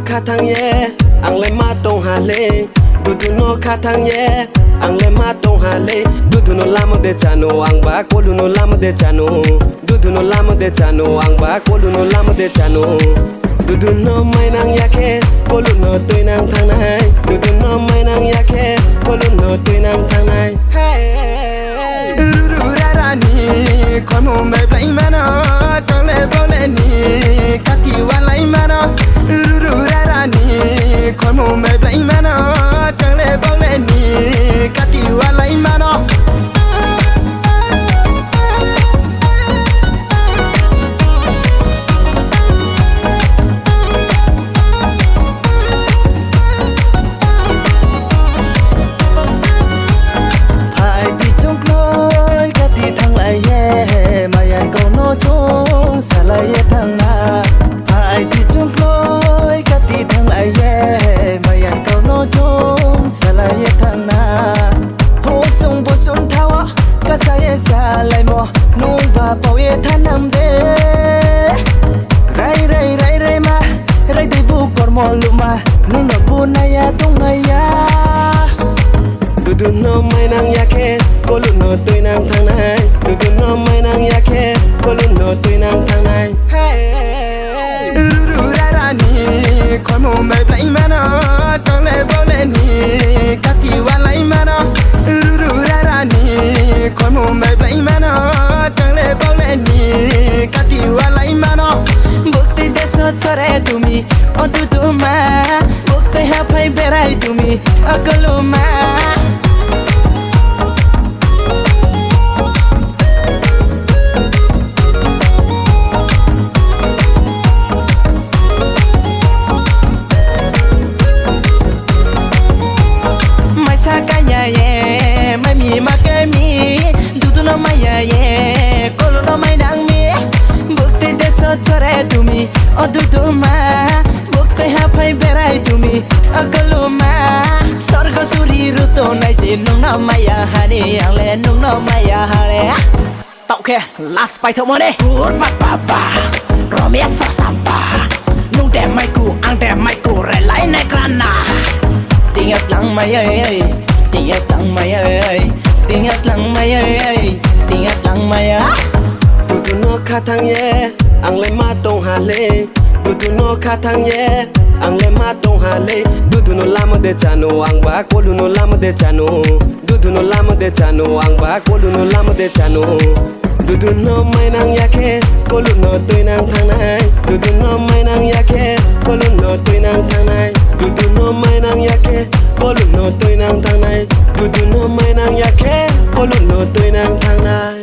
khá thang ye ang le ma tong ha le du no khá thang ye ang le ma tong ha le du no lam de chano ang ba ko lu no lam de chano du no lam de chano ang ba ko lu no lam de chano du no mai nang ya ke ko lu no toi nang thang nai du no mai nang ya ke ko lu no toi nang thang nai hey ru ra ra ni ko mo mai plai ma no tong le bo le ni ka ti wa lai ma no ru ra ra ni ko mo mai plai ma no tong le bo le ni ka ti wa lai ma no chung sa lại thằng na ai đi chung lối cả ti thằng lại mày ăn câu nó chung sa lại thằng na hồ sung thao cả sa lại mò nung và bao ye than nam đê rai ma rai đi bu cor mò luma nung nó bu naya tung naya du no mai nang ya ke ko lu no tôi nang thang nai du no mai nang ya ke ko lu no tôi nang thang nai hey ru ra ra ni ko mo mai plai ma no tong le bo le ni ka ti wa lai ma no ru ra ra ni ko mo mai plai ma no tong le bo le ni ka ti wa lai ma no bukti de so chore tumi o du ma bukti ha phai berai tumi akaluma mai mi ma ke mi du no mai ye ko no mai nang mi bukti de so chore tumi o du ma bukti ha phai berai tumi akaluma sarga suri ru to nai se nung na mai ya hani ang le nung no mai ya hare tau ke last pai tho mo de pur pat pa pa romia so samba nung de mai ku ang de mai ku re lai ne grana tingas lang mai ơi tingas lang mai ơi tingas lang mai ơi tingas lang mai du no khá thang ye ang le ma tong ha le du no khá thang ye ang le ma tong ha le du no lam de chano ang ba ko lu no lam de chano du no lam de chano ang ba ko lu no lam de chano du no mai nang ya ke ko lu no tôi nang thang nai du no mai nang ya ke ko lu no tôi nang thang nai du no mai nang ya ke ko lu no tôi nang thang nai du no mai nang ya ke ko lu no tôi nang thang nai